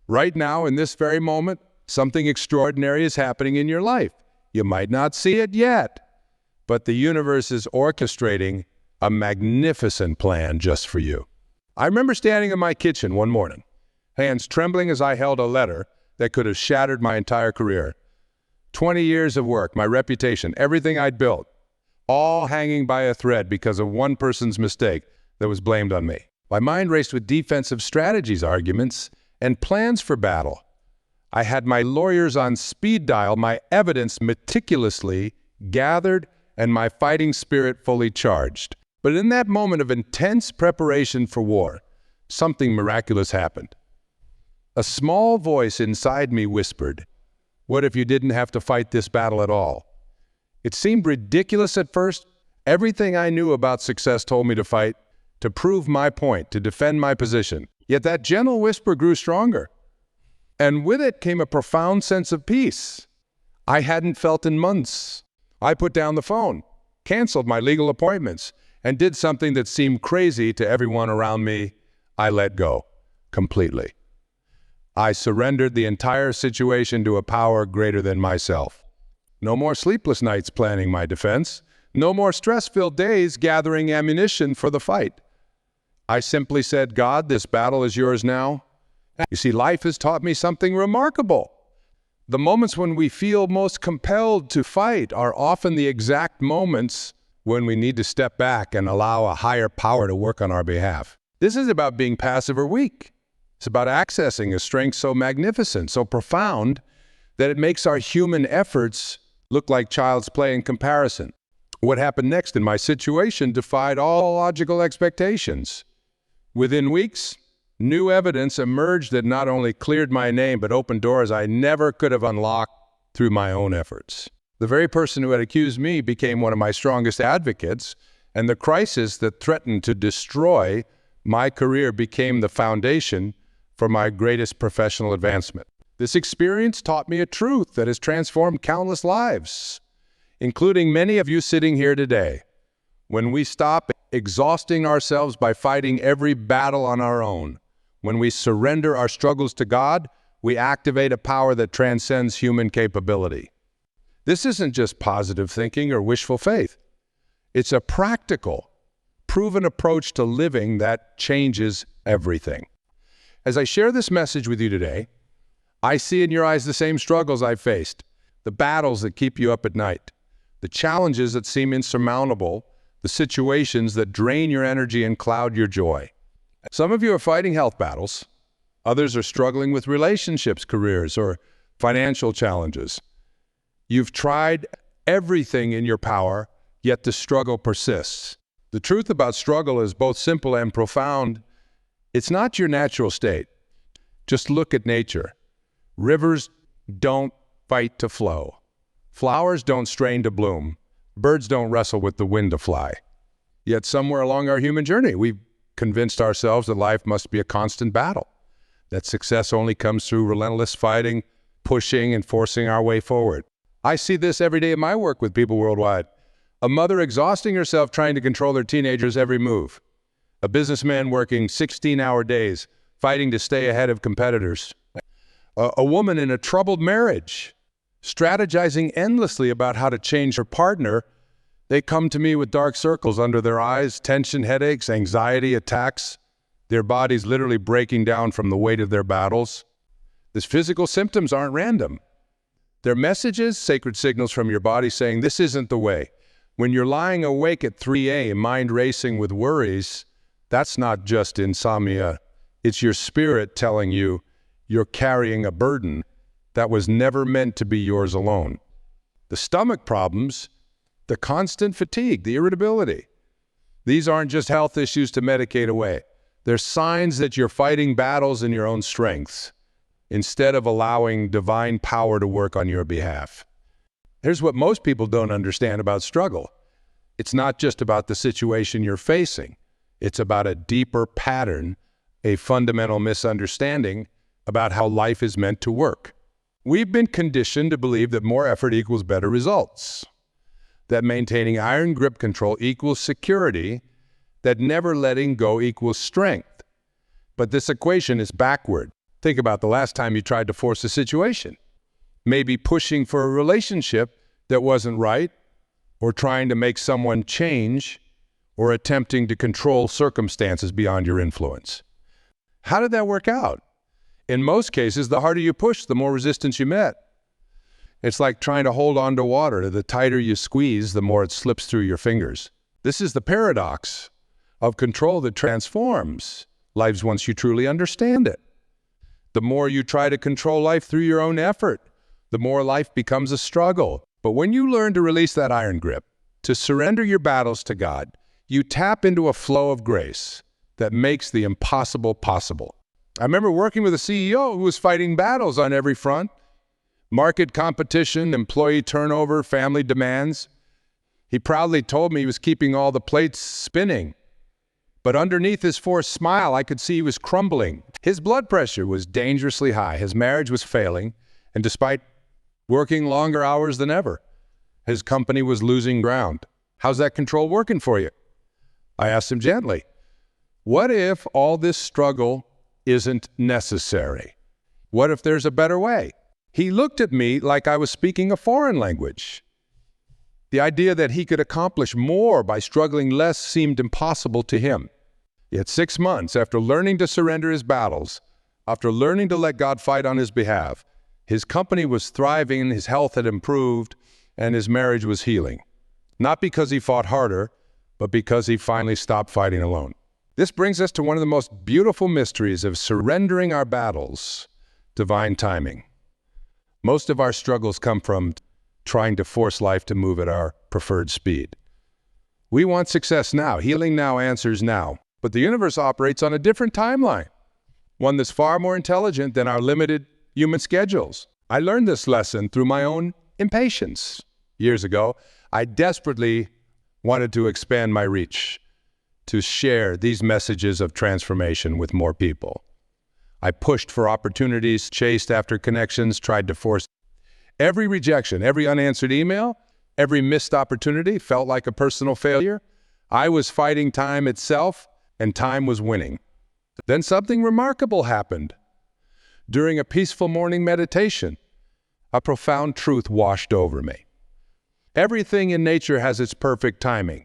Right now, in this very moment, something extraordinary is happening in your life. You might not see it yet, but the universe is orchestrating a magnificent plan just for you. I remember standing in my kitchen one morning, hands trembling as I held a letter that could have shattered my entire career. 20 years of work, my reputation, everything I'd built, all hanging by a thread because of one person's mistake that was blamed on me. My mind raced with defensive strategies, arguments, and plans for battle. I had my lawyers on speed dial, my evidence meticulously gathered, and my fighting spirit fully charged. But in that moment of intense preparation for war, something miraculous happened. A small voice inside me whispered, "What if you didn't have to fight this battle at all?" It seemed ridiculous at first. Everything I knew about success told me to fight, to prove my point, to defend my position. Yet that gentle whisper grew stronger. And with it came a profound sense of peace I hadn't felt in months. I put down the phone, canceled my legal appointments, and did something that seemed crazy to everyone around me. I let go completely. I surrendered the entire situation to a power greater than myself. No more sleepless nights planning my defense. No more stress-filled days gathering ammunition for the fight. I simply said, "God, this battle is yours now." You see, life has taught me something remarkable. The moments when we feel most compelled to fight are often the exact moments when we need to step back and allow a higher power to work on our behalf. This is about being passive or weak. It's about accessing a strength so magnificent, so profound, that it makes our human efforts look like child's play in comparison. What happened next in my situation defied all logical expectations. Within weeks, new evidence emerged that not only cleared my name, but opened doors I never could have unlocked through my own efforts. The very person who had accused me became one of my strongest advocates, and the crisis that threatened to destroy my career became the foundation for my greatest professional advancement. This experience taught me a truth that has transformed countless lives, including many of you sitting here today. When we stop exhausting ourselves by fighting every battle on our own, when we surrender our struggles to God, we activate a power that transcends human capability. This isn't just positive thinking or wishful faith. It's a practical, proven approach to living that changes everything. As I share this message with you today, I see in your eyes the same struggles I've faced, the battles that keep you up at night, the challenges that seem insurmountable, the situations that drain your energy and cloud your joy. Some of you are fighting health battles. Others are struggling with relationships, careers, or financial challenges. You've tried everything in your power, yet the struggle persists. The truth about struggle is both simple and profound. It's not your natural state. Just look at nature. Rivers don't fight to flow. Flowers don't strain to bloom. Birds don't wrestle with the wind to fly. Yet somewhere along our human journey, we've convinced ourselves that life must be a constant battle, that success only comes through relentless fighting, pushing, and forcing our way forward. I see this every day in my work with people worldwide. A mother exhausting herself trying to control their teenagers' every move. A businessman working 16-hour days, fighting to stay ahead of competitors. A woman in a troubled marriage, strategizing endlessly about how to change her partner. They come to me with dark circles under their eyes, tension, headaches, anxiety attacks, their bodies literally breaking down from the weight of their battles. These physical symptoms aren't random. They're messages, sacred signals from your body saying this isn't the way. When you're lying awake at 3 a.m., mind racing with worries, that's not just insomnia. It's your spirit telling you you're carrying a burden that was never meant to be yours alone. The stomach problems, the constant fatigue, the irritability, these aren't just health issues to medicate away. They're signs that you're fighting battles in your own strengths instead of allowing divine power to work on your behalf. Here's what most people don't understand about struggle. It's not just about the situation you're facing. It's about a deeper pattern, a fundamental misunderstanding about how life is meant to work. We've been conditioned to believe that more effort equals better results, that maintaining iron grip control equals security, that never letting go equals strength. But this equation is backward. Think about the last time you tried to force a situation. Maybe pushing for a relationship that wasn't right, or trying to make someone change, or attempting to control circumstances beyond your influence. How did that work out? In most cases, the harder you pushed, the more resistance you met. It's like trying to hold on to water. The tighter you squeeze, the more it slips through your fingers. This is the paradox of control that transforms lives once you truly understand it. The more you try to control life through your own effort, the more life becomes a struggle. But when you learn to release that iron grip, to surrender your battles to God, you tap into a flow of grace that makes the impossible possible. I remember working with a CEO who was fighting battles on every front: market competition, employee turnover, family demands. He proudly told me he was keeping all the plates spinning. But underneath his forced smile, I could see he was crumbling. His blood pressure was dangerously high. His marriage was failing. And despite working longer hours than ever, his company was losing ground. How's that control working for you? I asked him gently, what if all this struggle isn't necessary? What if there's a better way? He looked at me like I was speaking a foreign language. The idea that he could accomplish more by struggling less seemed impossible to him. Yet 6 months after learning to surrender his battles, after learning to let God fight on his behalf, his company was thriving, his health had improved, and his marriage was healing. Not because he fought harder, but because he finally stopped fighting alone. This brings us to one of the most beautiful mysteries of surrendering our battles: divine timing. Most of our struggles come from trying to force life to move at our preferred speed. We want success now, healing now, answers now. But the universe operates on a different timeline, one that's far more intelligent than our limited human schedules. I learned this lesson through my own impatience. Years ago, I desperately wanted to expand my reach, to share these messages of transformation with more people. I pushed for opportunities, chased after connections, tried to force. Every rejection, every unanswered email, every missed opportunity felt like a personal failure. I was fighting time itself, and time was winning. Then something remarkable happened. During a peaceful morning meditation, a profound truth washed over me. Everything in nature has its perfect timing.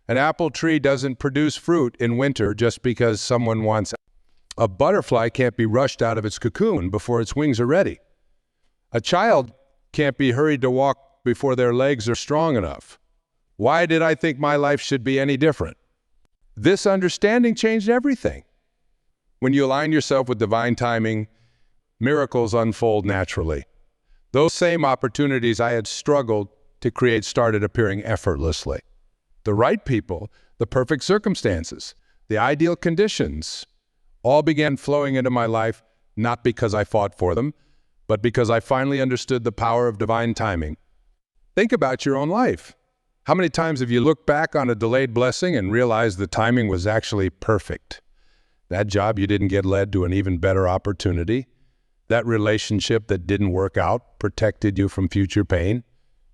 An apple tree doesn't produce fruit in winter just because someone wants it. A butterfly can't be rushed out of its cocoon before its wings are ready. A child can't be hurried to walk before their legs are strong enough. Why did I think my life should be any different? This understanding changed everything. When you align yourself with divine timing, miracles unfold naturally. Those same opportunities I had struggled to create started appearing effortlessly. The right people, the perfect circumstances, the ideal conditions, all began flowing into my life, not because I fought for them, but because I finally understood the power of divine timing. Think about your own life. How many times have you looked back on a delayed blessing and realized the timing was actually perfect? That job you didn't get led to an even better opportunity. That relationship that didn't work out protected you from future pain.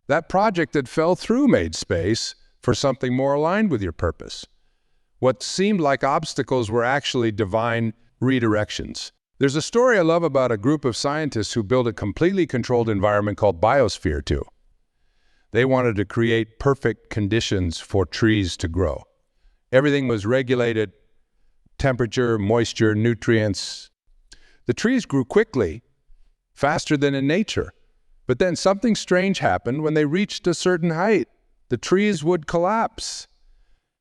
That project that fell through made space for something more aligned with your purpose. What seemed like obstacles were actually divine redirections. There's a story I love about a group of scientists who built a completely controlled environment called Biosphere 2. They wanted to create perfect conditions for trees to grow. Everything was regulated: temperature, moisture, nutrients. The trees grew quickly, faster than in nature. But then something strange happened. When they reached a certain height, the trees would collapse.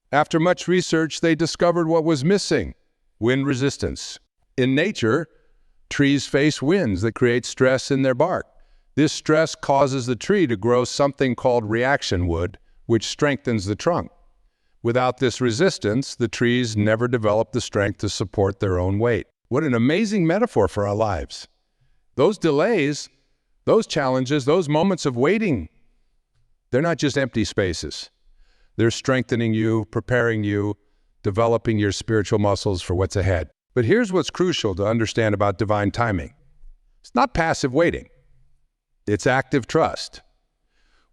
After much research, they discovered what was missing: wind resistance. In nature, trees face winds that create stress in their bark. This stress causes the tree to grow something called reaction wood, which strengthens the trunk. Without this resistance, the trees never develop the strength to support their own weight. What an amazing metaphor for our lives. Those delays, those challenges, those moments of waiting, they're not just empty spaces. They're strengthening you, preparing you, developing your spiritual muscles for what's ahead. But here's what's crucial to understand about divine timing. It's not passive waiting. It's active trust.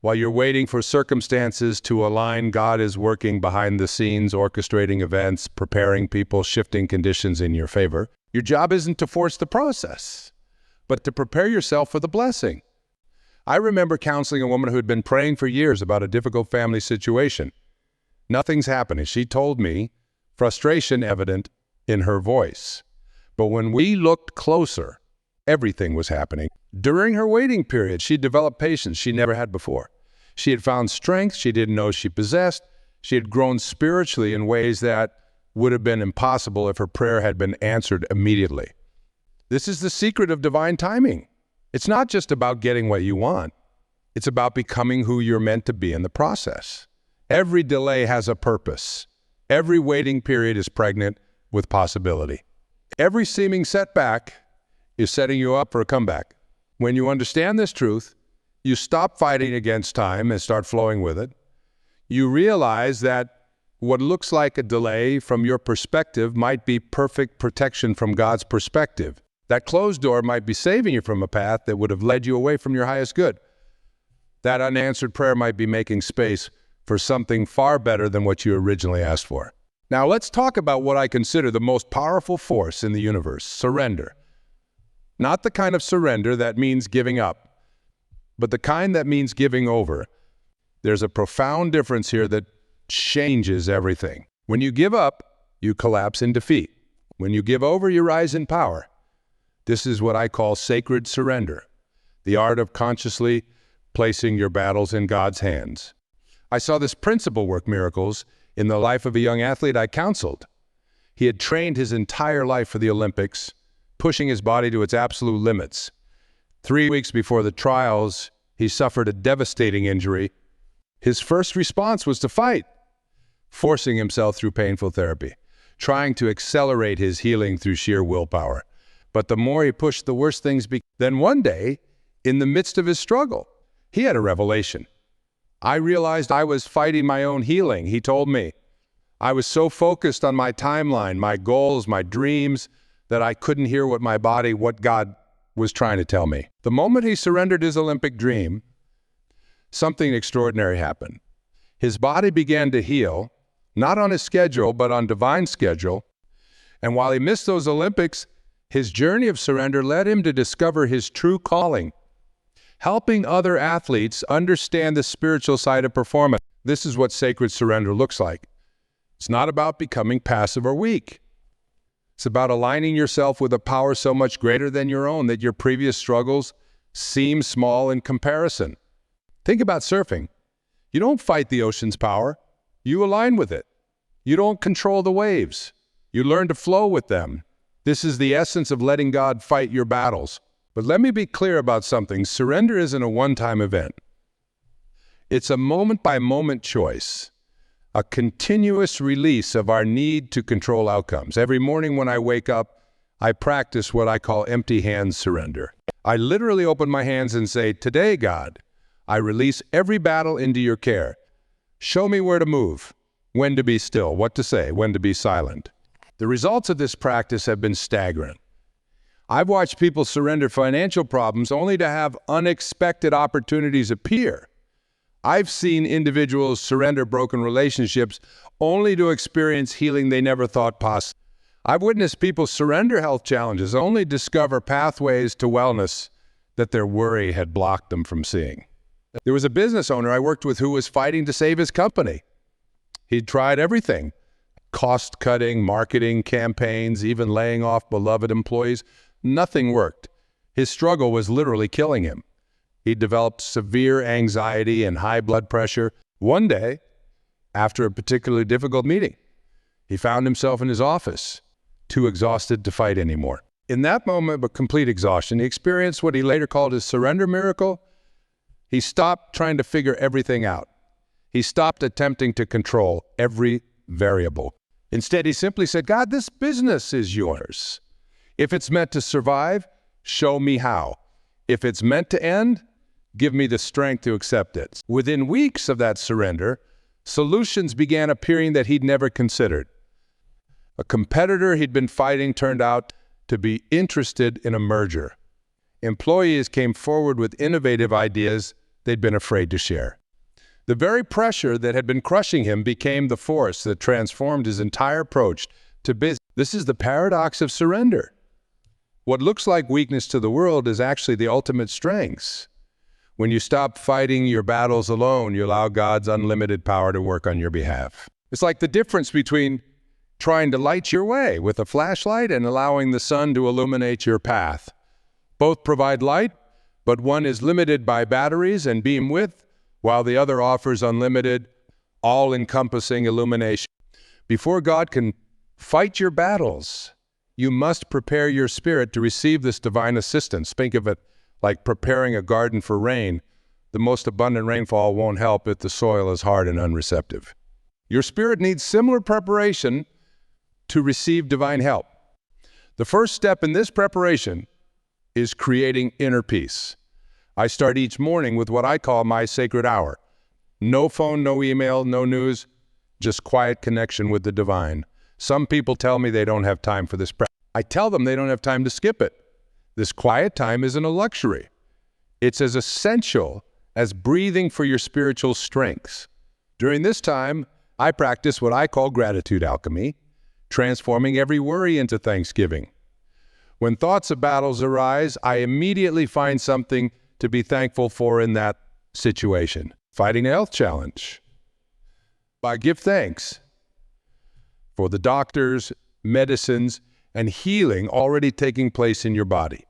While you're waiting for circumstances to align, God is working behind the scenes, orchestrating events, preparing people, shifting conditions in your favor. Your job isn't to force the process, but to prepare yourself for the blessing. I remember counseling a woman who had been praying for years about a difficult family situation. Nothing's happening. She told me, frustration evident in her voice. But when we looked closer, everything was happening. During her waiting period, she developed patience she never had before. She had found strength she didn't know she possessed. She had grown spiritually in ways that would have been impossible if her prayer had been answered immediately. This is the secret of divine timing. It's not just about getting what you want. It's about becoming who you're meant to be in the process. Every delay has a purpose. Every waiting period is pregnant with possibility. Every seeming setback is setting you up for a comeback. When you understand this truth, you stop fighting against time and start flowing with it. You realize that what looks like a delay from your perspective might be perfect protection from God's perspective. That closed door might be saving you from a path that would have led you away from your highest good. That unanswered prayer might be making space for something far better than what you originally asked for. Now let's talk about what I consider the most powerful force in the universe: surrender. Not the kind of surrender that means giving up, but the kind that means giving over. There's a profound difference here that changes everything. When you give up, you collapse in defeat. When you give over, you rise in power. This is what I call sacred surrender, the art of consciously placing your battles in God's hands. I saw this principle work miracles in the life of a young athlete I counseled. He had trained his entire life for the Olympics, pushing his body to its absolute limits. 3 weeks before the trials, he suffered a devastating injury. His first response was to fight, forcing himself through painful therapy, trying to accelerate his healing through sheer willpower. But the more he pushed, the worse things became. Then one day, in the midst of his struggle, he had a revelation. I realized I was fighting my own healing, he told me. I was so focused on my timeline, my goals, my dreams, that I couldn't hear what God was trying to tell me. The moment he surrendered his Olympic dream, something extraordinary happened. His body began to heal, not on his schedule, but on divine schedule. And while he missed those Olympics, his journey of surrender led him to discover his true calling, helping other athletes understand the spiritual side of performance. This is what sacred surrender looks like. It's not about becoming passive or weak. It's about aligning yourself with a power so much greater than your own that your previous struggles seem small in comparison. Think about surfing. You don't fight the ocean's power. You align with it. You don't control the waves. You learn to flow with them. This is the essence of letting God fight your battles. But let me be clear about something. Surrender isn't a one-time event. It's a moment-by-moment choice, a continuous release of our need to control outcomes. Every morning when I wake up, I practice what I call empty hands surrender. I literally open my hands and say, "Today, God, I release every battle into your care. Show me where to move, when to be still, what to say, when to be silent." The results of this practice have been staggering. I've watched people surrender financial problems only to have unexpected opportunities appear. I've seen individuals surrender broken relationships only to experience healing they never thought possible. I've witnessed people surrender health challenges only to discover pathways to wellness that their worry had blocked them from seeing. There was a business owner I worked with who was fighting to save his company. He'd tried everything: cost-cutting, marketing campaigns, even laying off beloved employees. Nothing worked. His struggle was literally killing him. He developed severe anxiety and high blood pressure. One day, after a particularly difficult meeting, he found himself in his office, too exhausted to fight anymore. In that moment of complete exhaustion, he experienced what he later called his surrender miracle. He stopped trying to figure everything out. He stopped attempting to control every variable. Instead, he simply said, "God, this business is yours. If it's meant to survive, show me how. If it's meant to end, give me the strength to accept it." Within weeks of that surrender, solutions began appearing that he'd never considered. A competitor he'd been fighting turned out to be interested in a merger. Employees came forward with innovative ideas they'd been afraid to share. The very pressure that had been crushing him became the force that transformed his entire approach to business. This is the paradox of surrender. What looks like weakness to the world is actually the ultimate strength. When you stop fighting your battles alone, you allow God's unlimited power to work on your behalf. It's like the difference between trying to light your way with a flashlight and allowing the sun to illuminate your path. Both provide light, but one is limited by batteries and beam width, while the other offers unlimited, all-encompassing illumination. Before God can fight your battles, you must prepare your spirit to receive this divine assistance. Think of it like preparing a garden for rain. The most abundant rainfall won't help if the soil is hard and unreceptive. Your spirit needs similar preparation to receive divine help. The first step in this preparation is creating inner peace. I start each morning with what I call my sacred hour. No phone, no email, no news, just quiet connection with the divine. Some people tell me they don't have time for this practice. I tell them they don't have time to skip it. This quiet time isn't a luxury. It's as essential as breathing for your spiritual strengths. During this time, I practice what I call gratitude alchemy, transforming every worry into thanksgiving. When thoughts of battles arise, I immediately find something to be thankful for in that situation. Fighting a health challenge. I give thanks for the doctors, medicines, and healing already taking place in your body.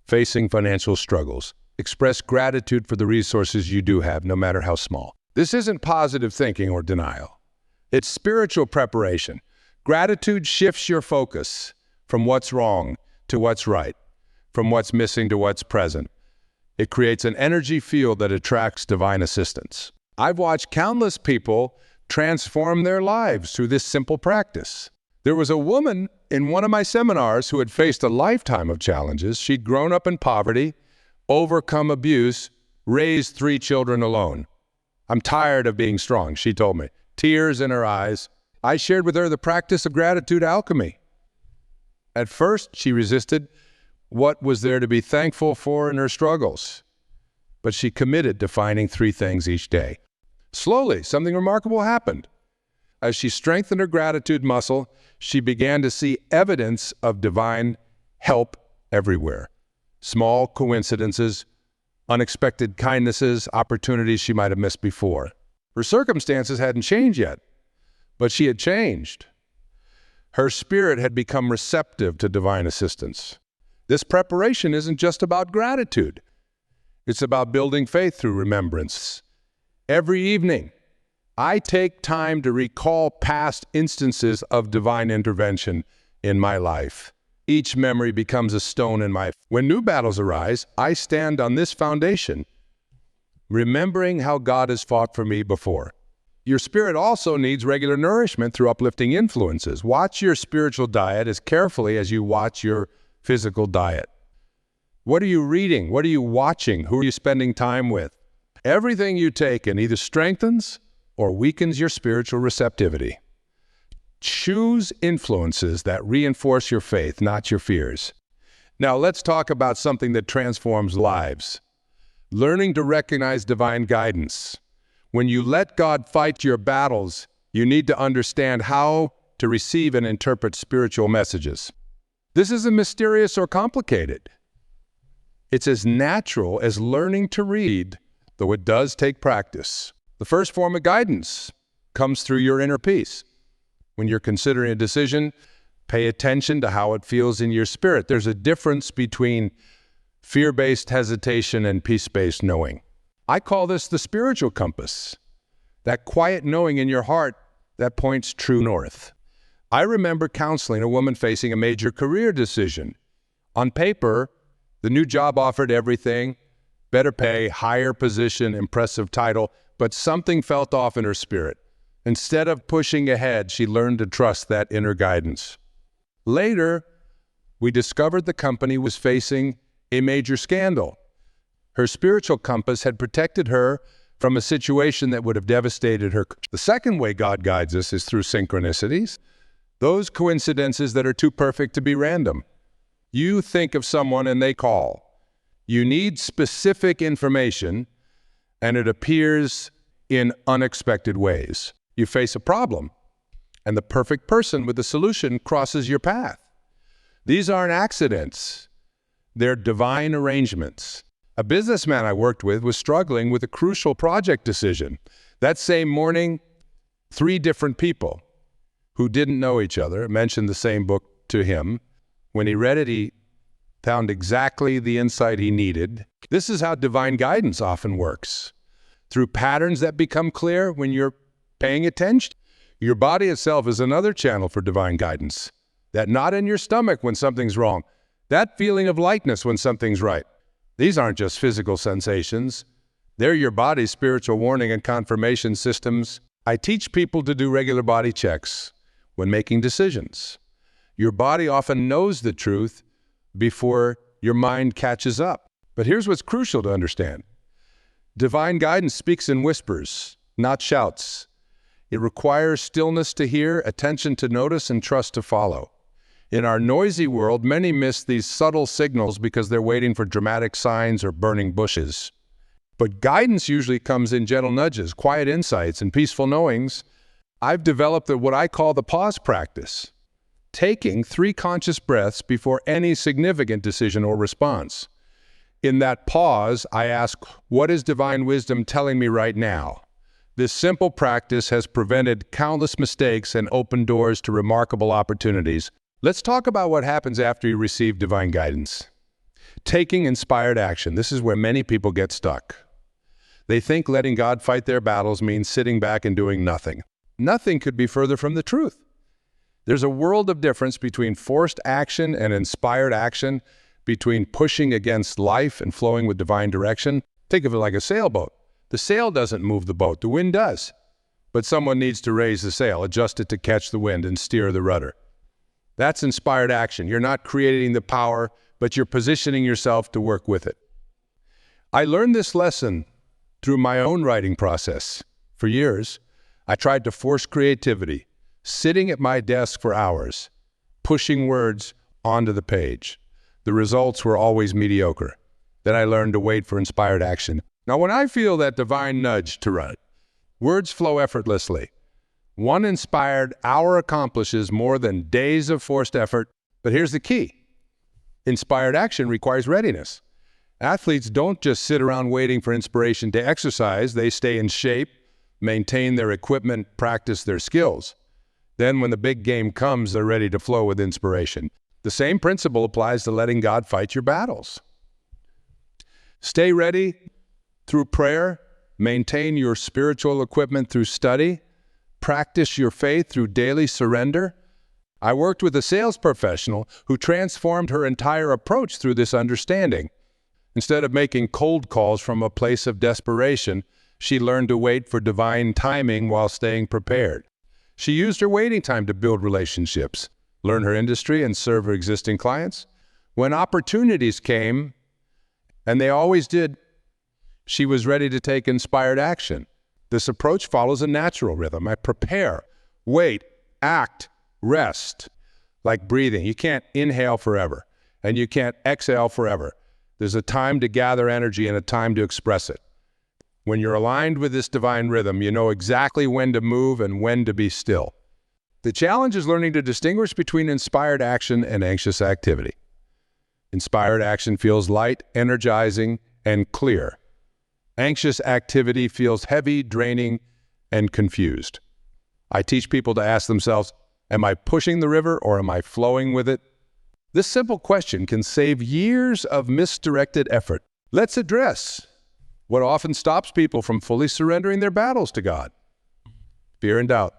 Facing financial struggles. Express gratitude for the resources you do have, no matter how small. This isn't positive thinking or denial. It's spiritual preparation. Gratitude shifts your focus from what's wrong to what's right, from what's missing to what's present. It creates an energy field that attracts divine assistance. I've watched countless people transform their lives through this simple practice. There was a woman in one of my seminars who had faced a lifetime of challenges. She'd grown up in poverty, overcome abuse, raised 3 children alone. "I'm tired of being strong," she told me, tears in her eyes. I shared with her the practice of gratitude alchemy. At first, she resisted. What was there to be thankful for in her struggles? But she committed to finding 3 things each day. Slowly, something remarkable happened. As she strengthened her gratitude muscle, she began to see evidence of divine help everywhere. Small coincidences, unexpected kindnesses, opportunities she might have missed before. Her circumstances hadn't changed yet, but she had changed. Her spirit had become receptive to divine assistance. This preparation isn't just about gratitude. It's about building faith through remembrance. Every evening, I take time to recall past instances of divine intervention in my life. Each memory becomes a stone in my... When new battles arise, I stand on this foundation, remembering how God has fought for me before. Your spirit also needs regular nourishment through uplifting influences. Watch your spiritual diet as carefully as you watch your physical diet. What are you reading? What are you watching? Who are you spending time with? Everything you take in either strengthens or weakens your spiritual receptivity. Choose influences that reinforce your faith, not your fears. Now let's talk about something that transforms lives. Learning to recognize divine guidance. When you let God fight your battles, you need to understand how to receive and interpret spiritual messages. This isn't mysterious or complicated. It's as natural as learning to read, though it does take practice. The first form of guidance comes through your inner peace. When you're considering a decision, pay attention to how it feels in your spirit. There's a difference between fear-based hesitation and peace-based knowing. I call this the spiritual compass, that quiet knowing in your heart that points true north. I remember counseling a woman facing a major career decision. On paper, the new job offered everything, better pay, higher position, impressive title, but something felt off in her spirit. Instead of pushing ahead, she learned to trust that inner guidance. Later, we discovered the company was facing a major scandal. Her spiritual compass had protected her from a situation that would have devastated her. The second way God guides us is through synchronicities, those coincidences that are too perfect to be random. You think of someone and they call. You need specific information, and it appears in unexpected ways. You face a problem, and the perfect person with the solution crosses your path. These aren't accidents. They're divine arrangements. A businessman I worked with was struggling with a crucial project decision. That same morning, 3 different people who didn't know each other mentioned the same book to him. When he read it, he found exactly the insight he needed. This is how divine guidance often works. Through patterns that become clear when you're paying attention. Your body itself is another channel for divine guidance. That knot in your stomach when something's wrong. That feeling of lightness when something's right. These aren't just physical sensations. They're your body's spiritual warning and confirmation systems. I teach people to do regular body checks when making decisions. Your body often knows the truth before your mind catches up. But here's what's crucial to understand. Divine guidance speaks in whispers, not shouts. It requires stillness to hear, attention to notice, and trust to follow. In our noisy world, many miss these subtle signals because they're waiting for dramatic signs or burning bushes. But guidance usually comes in gentle nudges, quiet insights, and peaceful knowings. I've developed what I call the pause practice, taking 3 conscious breaths before any significant decision or response. In that pause, I ask, what is divine wisdom telling me right now? This simple practice has prevented countless mistakes and opened doors to remarkable opportunities. Let's talk about what happens after you receive divine guidance. Taking inspired action. This is where many people get stuck. They think letting God fight their battles means sitting back and doing nothing. Nothing could be further from the truth. There's a world of difference between forced action and inspired action, between pushing against life and flowing with divine direction. Think of it like a sailboat. The sail doesn't move the boat, the wind does. But someone needs to raise the sail, adjust it to catch the wind, and steer the rudder. That's inspired action. You're not creating the power, but you're positioning yourself to work with it. I learned this lesson through my own writing process. For years, I tried to force creativity, sitting at my desk for hours, pushing words onto the page. The results were always mediocre. Then I learned to wait for inspired action. Now, when I feel that divine nudge to run, words flow effortlessly. One inspired hour accomplishes more than days of forced effort. But here's the key. Inspired action requires readiness. Athletes don't just sit around waiting for inspiration to exercise. They stay in shape, maintain their equipment, practice their skills. Then when the big game comes, they're ready to flow with inspiration. The same principle applies to letting God fight your battles. Stay ready through prayer. Maintain your spiritual equipment through study. Practice your faith through daily surrender. I worked with a sales professional who transformed her entire approach through this understanding. Instead of making cold calls from a place of desperation, she learned to wait for divine timing while staying prepared. She used her waiting time to build relationships, learn her industry, and serve her existing clients. When opportunities came, and they always did, she was ready to take inspired action. This approach follows a natural rhythm. I prepare, wait, act, rest. Like breathing. You can't inhale forever, and you can't exhale forever. There's a time to gather energy and a time to express it. When you're aligned with this divine rhythm, you know exactly when to move and when to be still. The challenge is learning to distinguish between inspired action and anxious activity. Inspired action feels light, energizing, and clear. Anxious activity feels heavy, draining, and confused. I teach people to ask themselves, am I pushing the river or am I flowing with it? This simple question can save years of misdirected effort. Let's address what often stops people from fully surrendering their battles to God. Fear and doubt.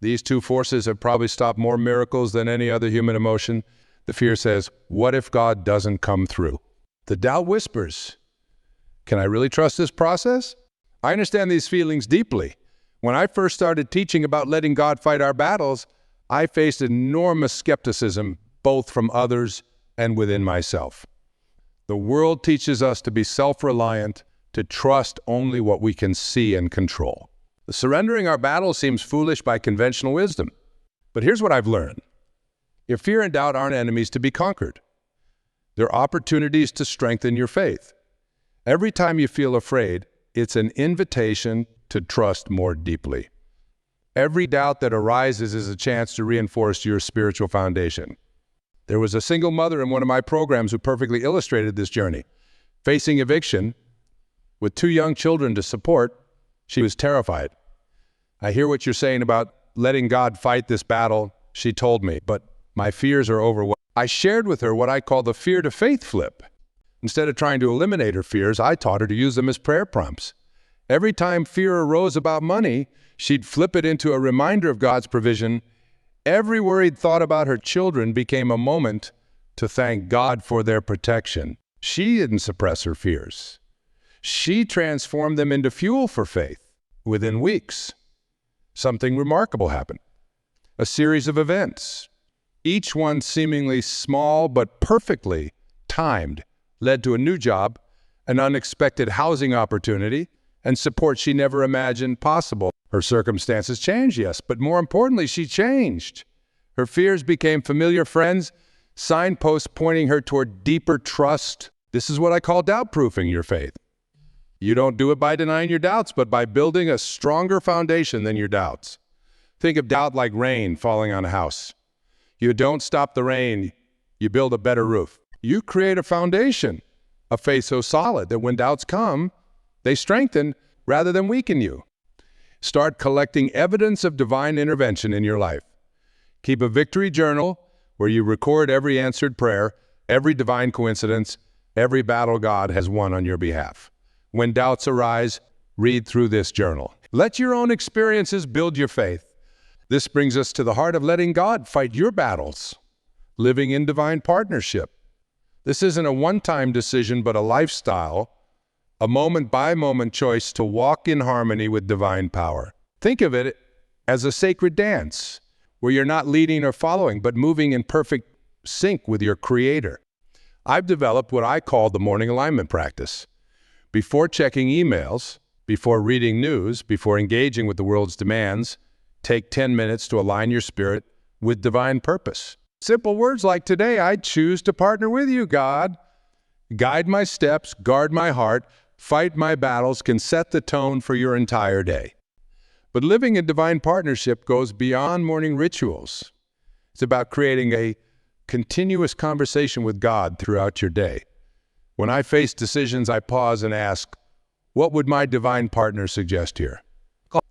These 2 forces have probably stopped more miracles than any other human emotion. The fear says, what if God doesn't come through? The doubt whispers, can I really trust this process? I understand these feelings deeply. When I first started teaching about letting God fight our battles, I faced enormous skepticism, both from others and within myself. The world teaches us to be self-reliant, to trust only what we can see and control. Surrendering our battles seems foolish by conventional wisdom. But here's what I've learned. If fear and doubt aren't enemies to be conquered, they're opportunities to strengthen your faith. Every time you feel afraid, it's an invitation to trust more deeply. Every doubt that arises is a chance to reinforce your spiritual foundation. There was a single mother in one of my programs who perfectly illustrated this journey. Facing eviction, with 2 young children to support, she was terrified. I hear what you're saying about letting God fight this battle, she told me, but my fears are overwhelming. I shared with her what I call the fear to faith flip. Instead of trying to eliminate her fears, I taught her to use them as prayer prompts. Every time fear arose about money, she'd flip it into a reminder of God's provision. Every worried thought about her children became a moment to thank God for their protection. She didn't suppress her fears. She transformed them into fuel for faith. Within weeks, something remarkable happened. A series of events, each one seemingly small but perfectly timed, led to a new job, an unexpected housing opportunity, and support she never imagined possible. Her circumstances changed, yes, but more importantly, she changed. Her fears became familiar friends, signposts pointing her toward deeper trust. This is what I call doubt-proofing your faith. You don't do it by denying your doubts, but by building a stronger foundation than your doubts. Think of doubt like rain falling on a house. You don't stop the rain, you build a better roof. You create a foundation, a faith so solid that when doubts come, they strengthen rather than weaken you. Start collecting evidence of divine intervention in your life. Keep a victory journal where you record every answered prayer, every divine coincidence, every battle God has won on your behalf. When doubts arise, read through this journal. Let your own experiences build your faith. This brings us to the heart of letting God fight your battles, living in divine partnership. This isn't a one-time decision, but a lifestyle, a moment-by-moment choice to walk in harmony with divine power. Think of it as a sacred dance, where you're not leading or following, but moving in perfect sync with your Creator. I've developed what I call the morning alignment practice. Before checking emails, before reading news, before engaging with the world's demands, take 10 minutes to align your spirit with divine purpose. Simple words like, today I choose to partner with you, God. Guide my steps, guard my heart, fight my battles can set the tone for your entire day. But living in divine partnership goes beyond morning rituals. It's about creating a continuous conversation with God throughout your day. When I face decisions, I pause and ask, what would my divine partner suggest here?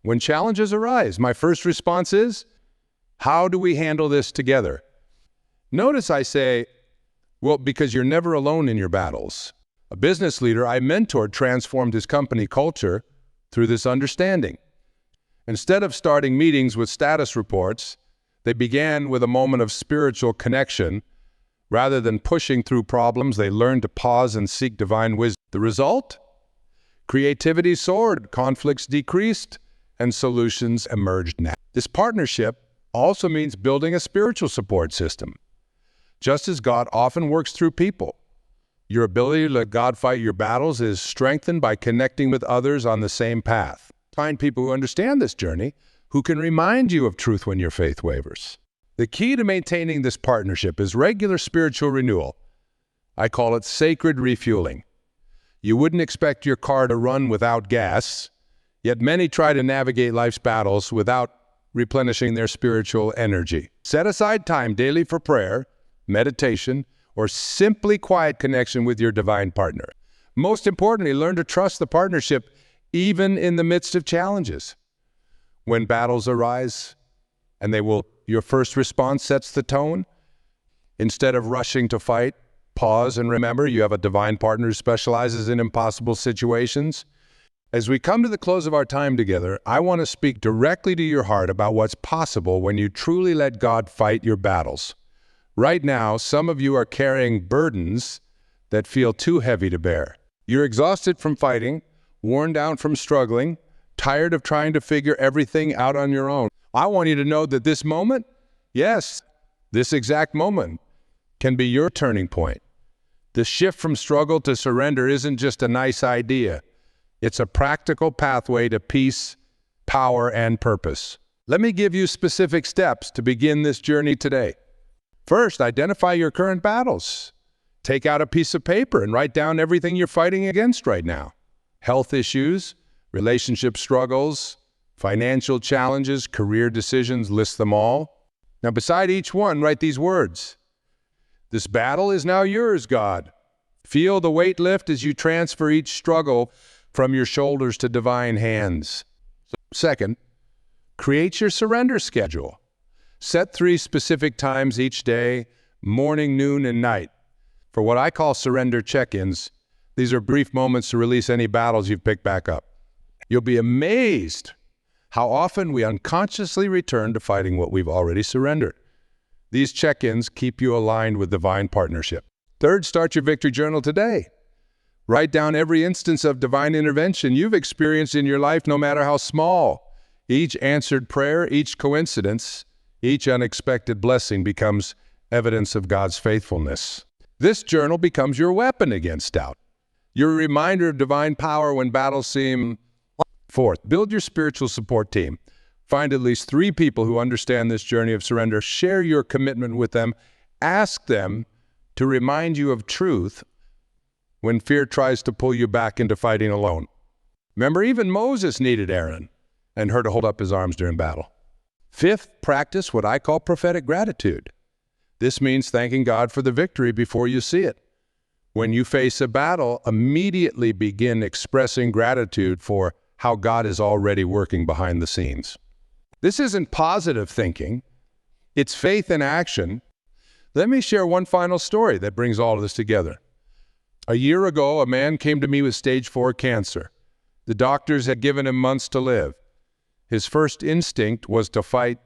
When challenges arise, my first response is, how do we handle this together? Notice I say, well, because you're never alone in your battles. A business leader I mentored transformed his company culture through this understanding. Instead of starting meetings with status reports, they began with a moment of spiritual connection. Rather than pushing through problems, they learned to pause and seek divine wisdom. The result? Creativity soared, conflicts decreased, and solutions emerged now. This partnership also means building a spiritual support system. Just as God often works through people, your ability to let God fight your battles is strengthened by connecting with others on the same path. Find people who understand this journey, who can remind you of truth when your faith wavers. The key to maintaining this partnership is regular spiritual renewal. I call it sacred refueling. You wouldn't expect your car to run without gas, yet many try to navigate life's battles without replenishing their spiritual energy. Set aside time daily for prayer, meditation, or simply quiet connection with your divine partner. Most importantly, learn to trust the partnership even in the midst of challenges. When battles arise, and your first response sets the tone. Instead of rushing to fight, pause and remember you have a divine partner who specializes in impossible situations. As we come to the close of our time together, I want to speak directly to your heart about what's possible when you truly let God fight your battles. Right now, some of you are carrying burdens that feel too heavy to bear. You're exhausted from fighting, worn down from struggling, tired of trying to figure everything out on your own. I want you to know that this moment, yes, this exact moment, can be your turning point. The shift from struggle to surrender isn't just a nice idea. It's a practical pathway to peace, power, and purpose. Let me give you specific steps to begin this journey today. First, identify your current battles. Take out a piece of paper and write down everything you're fighting against right now. Health issues, relationship struggles, financial challenges, career decisions, list them all. Now, beside each one, write these words. This battle is now yours, God. Feel the weight lift as you transfer each struggle from your shoulders to divine hands. Second, create your surrender schedule. Set 3 specific times each day, morning, noon, and night, for what I call surrender check-ins. These are brief moments to release any battles you've picked back up. You'll be amazed how often we unconsciously return to fighting what we've already surrendered. These check-ins keep you aligned with divine partnership. Third, start your victory journal today. Write down every instance of divine intervention you've experienced in your life, no matter how small. Each answered prayer, each coincidence, each unexpected blessing becomes evidence of God's faithfulness. This journal becomes your weapon against doubt. Your reminder of divine power when battles seem. Fourth, build your spiritual support team. Find at least 3 people who understand this journey of surrender. Share your commitment with them. Ask them to remind you of truth when fear tries to pull you back into fighting alone. Remember, even Moses needed Aaron and her to hold up his arms during battle. Fifth, practice what I call prophetic gratitude. This means thanking God for the victory before you see it. When you face a battle, immediately begin expressing gratitude for how God is already working behind the scenes. This isn't positive thinking. It's faith in action. Let me share one final story that brings all of this together. A year ago, a man came to me with stage 4 cancer. The doctors had given him months to live. His first instinct was to fight,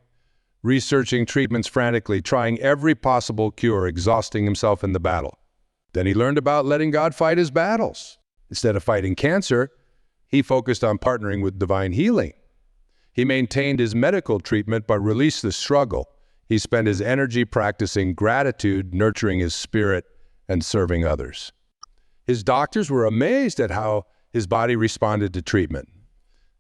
researching treatments frantically, trying every possible cure, exhausting himself in the battle. Then he learned about letting God fight his battles. Instead of fighting cancer, he focused on partnering with divine healing. He maintained his medical treatment but released the struggle. He spent his energy practicing gratitude, nurturing his spirit, and serving others. His doctors were amazed at how his body responded to treatment.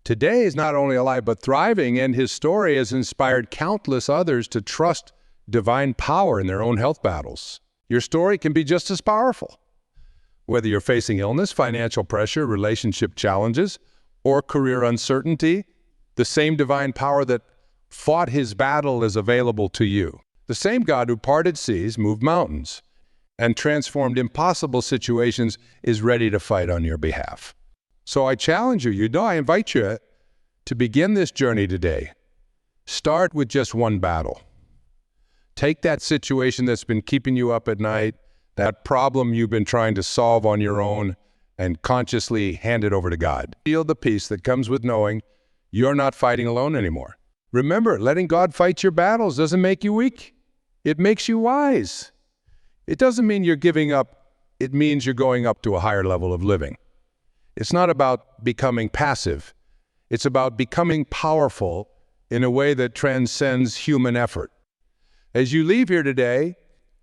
Today he's not only alive but thriving, and his story has inspired countless others to trust divine power in their own health battles. Your story can be just as powerful. Whether you're facing illness, financial pressure, relationship challenges, or career uncertainty, the same divine power that fought his battle is available to you. The same God who parted seas, moved mountains, and transformed impossible situations is ready to fight on your behalf. So I challenge you, I invite you to begin this journey today. Start with just one battle. Take that situation that's been keeping you up at night, that problem you've been trying to solve on your own, and consciously hand it over to God. Feel the peace that comes with knowing you're not fighting alone anymore. Remember, letting God fight your battles doesn't make you weak. It makes you wise. It doesn't mean you're giving up. It means you're going up to a higher level of living. It's not about becoming passive. It's about becoming powerful in a way that transcends human effort. As you leave here today,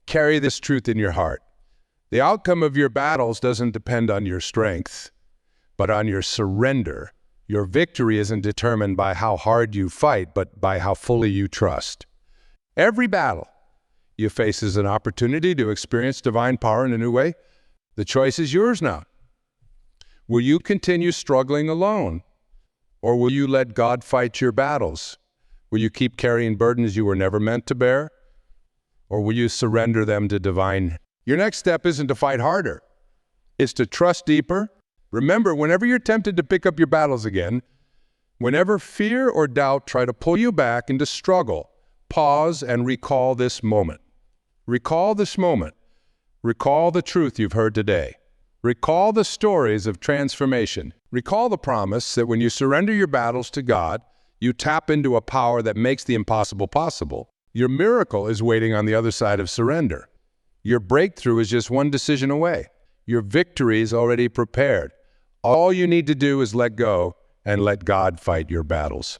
carry this truth in your heart. The outcome of your battles doesn't depend on your strength, but on your surrender. Your victory isn't determined by how hard you fight, but by how fully you trust. Every battle you face is an opportunity to experience divine power in a new way. The choice is yours now. Will you continue struggling alone? Or will you let God fight your battles? Will you keep carrying burdens you were never meant to bear? Or will you surrender them to divine? Your next step isn't to fight harder. It's to trust deeper. Remember, whenever you're tempted to pick up your battles again, whenever fear or doubt try to pull you back into struggle, pause and recall this moment. Recall this moment. Recall the truth you've heard today. Recall the stories of transformation. Recall the promise that when you surrender your battles to God, you tap into a power that makes the impossible possible. Your miracle is waiting on the other side of surrender. Your breakthrough is just one decision away. Your victory is already prepared. All you need to do is let go and let God fight your battles.